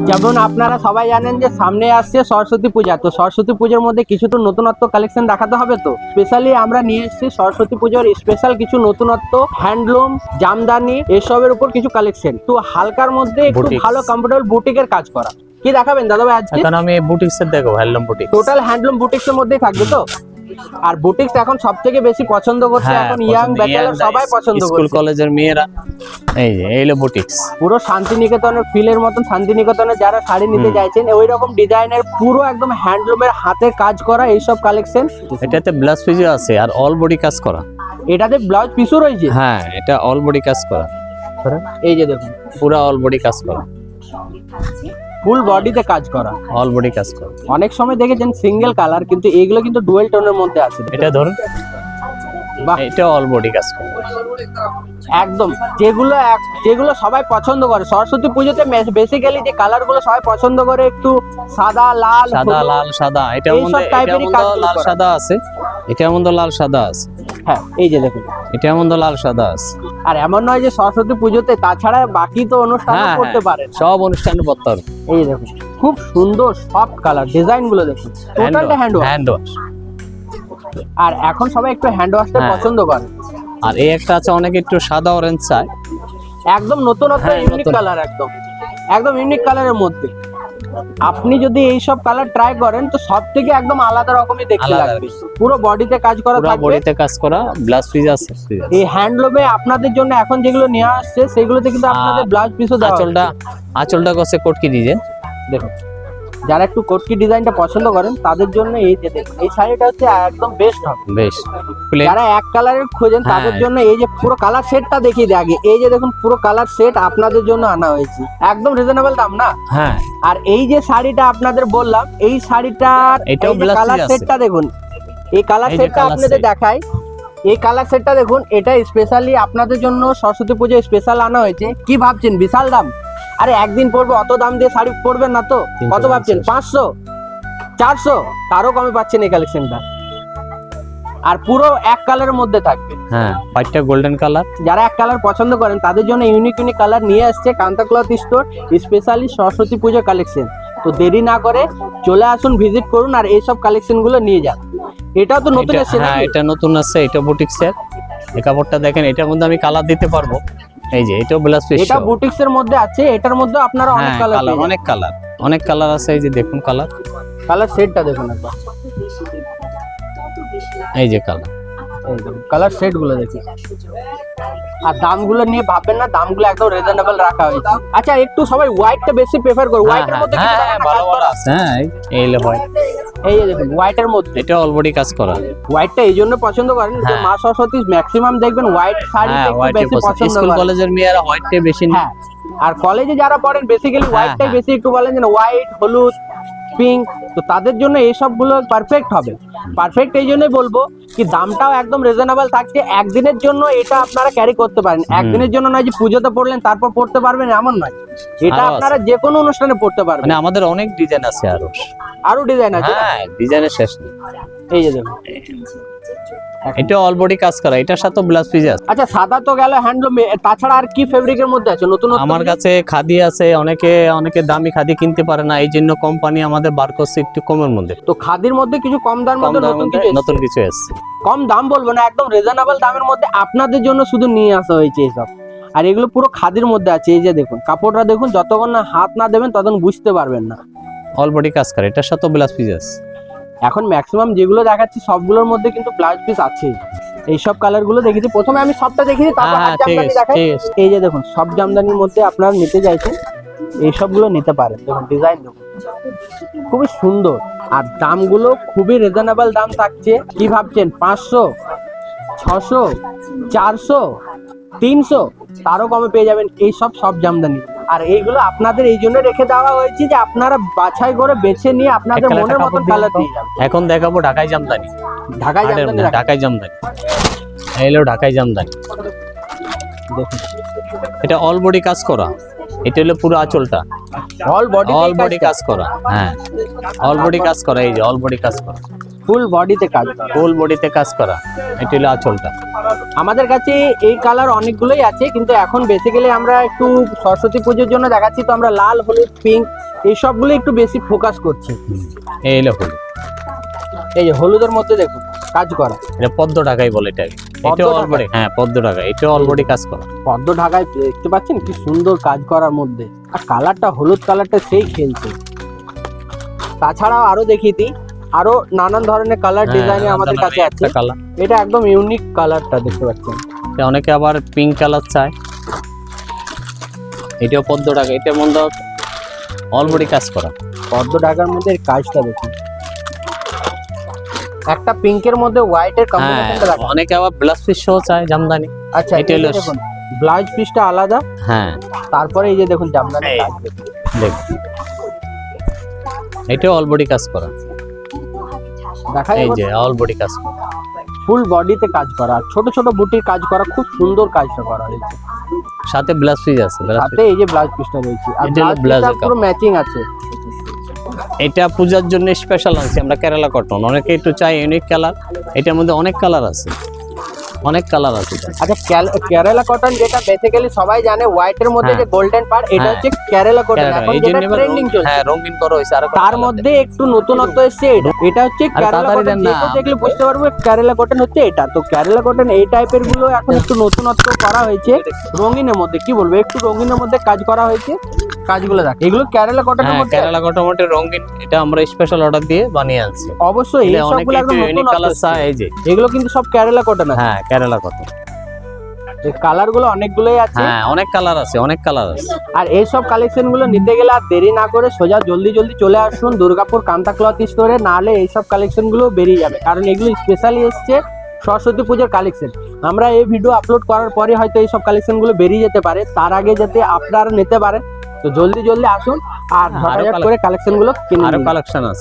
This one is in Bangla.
যেমন আপনারা সবাই জানেন যে সামনে আসছে সরস্বতী পূজা, তো সরস্বতী পুজোর মধ্যে কিছু তো নতুনত্ব কালেকশন দেখাতে হবে। তো স্পেশালি আমরা নিয়ে এসেছি সরস্বতী পুজোর স্পেশাল কিছু নতুনত্ব হ্যান্ডলুম, জামদানি এসবের উপর কিছু কালেকশন, তো হালকার মধ্যে একটু ভালো কমফোর্টেবল বুটিকের কাজ করা। কি দেখাবেন দাদা ভাই আজকে? এখন আমি বুটিক্সের দেখো, হ্যান্ডলুম বুটিক, টোটাল হ্যান্ডলুম বুটিক্সের মধ্যেই থাকবে তো। আর বুটিক্স এখন সবথেকে বেশি পছন্দ করছে, এখন ইয়াং ব্যাচেলর সবাই পছন্দ করছে, স্কুল কলেজের মেয়েরা। এই যে এইলো বুটিক্স, পুরো শান্তিনিকেতনের ফিলের মতন শান্তিনিকেতনে যারা শাড়ি নিতে চাইছেন ওই রকম ডিজাইনের পুরো একদম হ্যান্ডলুমের হাতে কাজ করা এইসব কালেকশন। এটাতে ব্লাউজ পিসও আছে আর অল বডি কাজ করা। এটাতে ব্লাউজ পিসও রয়েছে? হ্যাঁ, এটা অল বডি কাজ করা। এই যে দেখুন পুরো অল বডি কাজ করা, ফুল বডিতে কাজ করা, অল বডি কাজ করা। অনেক সময় দেখেছেন সিঙ্গেল কালার, কিন্তু এইগুলো কিন্তু ডুয়েল টোনের মধ্যে আছে। এটা ধরুন, বাহ, এটা অল বডি কাজ করা একদম যেগুলো সবাই পছন্দ করে সরস্বতী পুজোতে। বেসিক্যালি যে কালার গুলো সবাই পছন্দ করে, একটু সাদা লাল সাদা, এটার মধ্যে লাল সাদা আছে, এটার মধ্যে লাল সাদা আছে। হ্যাঁ, এই যে দেখুন এটার মধ্যে লাল সাদা আছে। আর এমন নয় যে সরস্বতী পুজোতে, তাছাড়া বাকি তো অনুষ্ঠান করতে পারেন, সব অনুষ্ঠানে পড়তে পারবে। এই দেখুন খুব সুন্দর সফট কালার ডিজাইন গুলো দেখুন, টোটালটা হ্যান্ড ওয়াশ। আর এখন সবাই একটু হ্যান্ড ওয়াশটা পছন্দ করে। আর এই একটা আছে, অনেকে একটু সাদা অরেঞ্জ চায়, একদম নতুনত্ব ইউনিক কালার, একদম ইউনিক কালারের মধ্যে। আপনি যদি এই সব কালার ট্রাই করেন তো সব থেকে একদম আলাদা রকমই দেখতে লাগবে। পুরো বডিতে কাজ করা থাকবে, বডিতে কাজ করা, ব্লাউজ পিস আছে। এই হ্যান্ডলুমে আপনাদের জন্য এখন যেগুলো নিয়ে আসছে সেগুলোতে কিন্তু আপনাদের ব্লাউজ পিসও দেওয়া আছে। আঁচলটা করছে কটকি ডিজাইন। দেখুন, যারা একটু কটকি ডিজাইনটা পছন্দ করেন তাদের জন্য এই যে দেখুন, এই শাড়িটা হচ্ছে একদম বেস্ট হবে। বেস্ট, যারা এক কালারের খোঁজেন তাদের জন্য এই যে পুরো কালার সেটটা দেখিয়ে দিই আগে। এই যে দেখুন পুরো কালার সেট আপনাদের জন্য আনা হয়েছে, একদম রিজনেবল দাম না? হ্যাঁ। আর এই যে শাড়িটা আপনাদের বললাম, এই শাড়িটার কালার সেটটা দেখুন, এই কালার সেটটা আপনাদের দেখাই। এই কালার সেটটা দেখুন, এটা স্পেশালি আপনাদের জন্য সরস্বতী পুজো স্পেশাল আনা হয়েছে। কি ভাবছেন বিশাল দাম? আরে একদিন পরবো, অত দাম দিয়ে শাড়ি পরবেন না তো। কত ভাবছেন? 500 400? তারও কমে পাচ্ছেন এই কালেকশনটা। আর পুরো এক কালারের মধ্যে থাকবে। হ্যাঁ, হোয়াইটটা গোল্ডেন কালার। যারা এক কালার পছন্দ করেন তাদের জন্য ইউনিক কালার নিয়ে আসছে Kanta cloth store, specially Saraswati পুজো কালেকশন। তো দেরি না করে চলে আসুন, ভিজিট করুন আর এইসব কালেকশন গুলো নিয়ে যান। এটাও তো নতুন এসেছে। হ্যাঁ, এটা নতুন আছে, এটা বুটিক্সের। এই কাপড়টা দেখেন, এটার মধ্যে আমি কালার দিতে পারবো। এই যে এটাও ব্লাউজ পিস, এটা বুটিক্সের মধ্যে আছে। এটার মধ্যে আপনারা অনেক কালার, অনেক কালার আছে। এই যে দেখুন কালার সেটটা দেখুন একবার। এই যে কালার সেট গুলো দেখুন। আর দামগুলো নিয়ে ভাববেন না, দামগুলো একদম রিজনেবল রাখা হয়েছে। আচ্ছা, একটু সবাই হোয়াইটটা বেশি প্রেফার করে। হোয়াইটের মধ্যে ভালো ভালো আছে। হ্যাঁ, এই যে হোয়াইট, এই যে দেখুন হোয়াইটের মধ্যে এটা অল বডি কাজ করা। হোয়াইটটা এই জন্য পছন্দ করেন যে মা সরস্বতী ম্যাক্সিমাম দেখবেন হোয়াইট শাড়ি বেশি পছন্দ স্কুল করেন। কলেজের মেয়েরা হোয়াইটটা বেশি নেয়। হ্যাঁ, আর কলেজে যারা পড়েন বেসিক্যালি হোয়াইটটাই বেশি একটু বলেন, যে হোয়াইট, হলুদ, পিঙ্ক, তো তাদের জন্য এই সবগুলো পারফেক্ট হবে। পারফেক্ট এই জন্যই বলবো কি দামটাও একদম রিজনেবল থাকছে। একদিনের জন্য এটা আপনারা ক্যারি করতে পারেন, একদিনের জন্য নয় যে পুজোতে পড়লেন তারপর পড়তে পারবেন এমন নয়। এটা আপনারা যে কোনো অনুষ্ঠানে পড়তে পারবেন। মানে আমাদের অনেক ডিজাইন আছে, আরো ডিজাইন আছে। হ্যাঁ, ডিজাইনের শেষ নেই। এই যে দেখুন, এটা অল বডি কাজ করা, এটার সাথে ব্লাউজ পিস আছে। আচ্ছা, সাদা তো গেল হ্যান্ডলুম, তাছাড়া আর কি ফেব্রিকের মধ্যে আছে নতুন? আমার কাছে খাদি আছে। অনেকে দামি খাদি কিনতে পারে না, এই জন্য কোম্পানি আমাদের বার করছে একটু কমের মধ্যে। তো খাদির মধ্যে কিছু কম দামের মধ্যে নতুন কিছু এসেছে। কম দাম বলবো না, একদম রিজনেবল দামের মধ্যে আপনাদের জন্য শুধু নিয়ে আসা হয়েছে এইসব। আর এগুলো পুরো খাদির মধ্যে আছে। এই যে দেখুন কাপড়টা দেখুন, যতক্ষণ না হাত না দেবেন ততক্ষণ বুঝতে পারবেন না। অল বডি কাজ করে, এটার সাথে ব্লাউজ পিস আছে। এখন ম্যাক্সিমাম যেগুলো দেখাচ্ছি সবগুলোর মধ্যে কিন্তু ব্লাউজ পিস আছে। এইসব কালার গুলো দেখেছি, প্রথমে আমি সবটা দেখিয়েছি, তারপর হাত জামদানি দেখাই। এই যে দেখুন, সব জামদানির মধ্যে আপনারা নিতে চাইছেন এই সবগুলো নিতে পারেন। দেখুন ডিজাইন দেখুন, খুবই সুন্দর। আর দামগুলো খুবই রিজনেবল দাম থাকছে। কি ভাবছেন 500, 600, 400, 300? তারও কমে পেয়ে যাবেন এই সব জামদানি। আর এইগুলো আপনাদের এই জন্য রেখে দেওয়া হয়েছে যে আপনারা বাছাই করে বেছে নিয়ে আপনাদের মনের মতন কালার দিয়ে যাবেন। এখন দেখাবো ঢাকাই জামদানি। ঢাকাই জামদানি, এলো ঢাকাই জামদানি। দেখুন, এটা অল বডি কাজ করা। এটা হলো পুরো আঁচলটা অল বডি কাজ করা। হ্যাঁ, অল বডি কাজ করা। এই যে অল বডি কাজ করা, ফুল বডিতে কাজ করা। ফুল বডিতে কাজ করা, এটা হলো আঁচলটা। আমাদের কাছে এই কালার অনেকগুলোই আছে, কিন্তু এখন বেসিক্যালি আমরা একটু সরস্বতী পুজোর জন্য দেখাচ্ছি, তো আমরা লাল, হলুদ, পিঙ্ক এই সবগুলো একটু বেশি ফোকাস করছি। এই হলো হলুদ। এই যে হলুদের মধ্যে দেখুন কাজ করা, এটা পদ্ম ঢাকাই বলে এটাকে। পদ্ম এটা ঢাকাই? অলবডি, হ্যাঁ পদ্ম ঢাকাই, এটা অলবডি কাজ করা। পদ্ম ঢাকায় দেখতে পাচ্ছেন কি সুন্দর কাজ করার মধ্যে, আর কালারটা হলুদ কালারটা সেই খেলছে। তাছাড়াও আরো দেখিয়ে দিই, আরো নানান ধরনের কালার ডিজাইনে আমাদের কাছে আছে। কালার, এটা একদম ইউনিক কালারটা দেখতে পাচ্ছেন। অনেকে আবার পিঙ্ক কালার চায়, এটাও পদ্ম ঢাকা, এটার মধ্যে অলবডি কাজ করা। পদ্ম ঢাকার মধ্যে এর কাজটা দেখুন, একটা পিঙ্কের মধ্যে হোয়াইটের হ্যাঁ, কম্বিনেশনটা দেখুন। অনেকে আবার ব্লাউজ পিস সহ চায় জামদানি। আচ্ছা, এটা এই যে হলো- দেখুন ব্লাউজ পিসটা আলাদা, হ্যাঁ তারপরে এই যে দেখুন জামদানি এই। কাজ দেখুন। দেখুন, এটাও অলবডি কাজ করা। দেখা এই যাবে যে অলবডি কাজ করা, ফুল বডিতে কাজ করা, ছোট ছোট বুটির কাজ করা, খুব সুন্দর কাজটা করা হয়েছে। সাথে ব্লাউজ পিস আছে। ব্লাউজ সাথে এই যে ব্লাউজ পিসটা রয়েছে, আর এটা হলো ব্লাউজ ব্লাউজের পিসটা পুরো ম্যাচিং আছে। এটা পূজার জন্য স্পেশাল আনছি আমরা, কেরালা কটন। অনেকে একটু চাই ইউনিক কালার, এটার মধ্যে অনেক কালার আছে, অনেক কালার আছে এটা। আচ্ছা, কেরালা কটন যেটা বেসিক্যালি সবাই জানে, হোয়াইটের মধ্যে যে হ্যাঁ। গোল্ডেন পার্ট, এটা হ্যাঁ। হচ্ছে কেরালা কটন, কেরালা, এখন এই যেটা জন্য এবার ট্রেন্ডিং চলছে। হ্যাঁ রঙিন করা হয়েছে। আর তার মধ্যে একটু নতুনত্ব এসেছে, এটা হচ্ছে আরে কেরালা তাড়াতাড়ি কটন। দেন যে না। কেউ দেখলে বুঝতে পারবে কেরালা কটন হচ্ছে এটা। তো কেরালা কটন এই টাইপের গুলো এখন একটু নতুনত্ব করা হয়েছে, রঙিনের মধ্যে। কি বলবো, একটু রঙিনের মধ্যে কাজ করা হয়েছে। কাজগুলো দেখ, এগুলো কেরালা কটনের হ্যাঁ, মধ্যে কেরালা কটন মধ্যে রঙিন, এটা আমরা স্পেশাল অর্ডার দিয়ে বানিয়ে আনছি। অবশ্যই এই এটা অনেকে সবগুলো একটু একদম ইউনিক নতুন কালার চায়। এই যে এগুলো কিন্তু সব কেরালা কটন আছে। হ্যাঁ কেরালা কটন, এই কালার গুলো অনেকগুলোই আছে। হ্যাঁ অনেক কালার আছে, অনেক কালার আছে। আর এই সব কালেকশন গুলো নিতে গেলে আর দেরি না করে সোজা জলদি জলদি চলে আসুন দুর্গাপুর কান্তা ক্লথ স্টোরে, নাহলে এই সব কালেকশন গুলো বেরিয়ে যাবে, কারণ এগুলো স্পেশালি এসছে সরস্বতী পুজোর কালেকশন। আমরা এই ভিডিও আপলোড করার পরে হয়তো এই সব কালেকশন গুলো বেরিয়ে যেতে পারে, তার আগে যাতে আপনারা নিতে পারেন। তো জলদি জলদি আসুন আর আরো ঝটাঝট করে কালেকশন গুলো কিনে আরো নিন। কালেকশন আছে।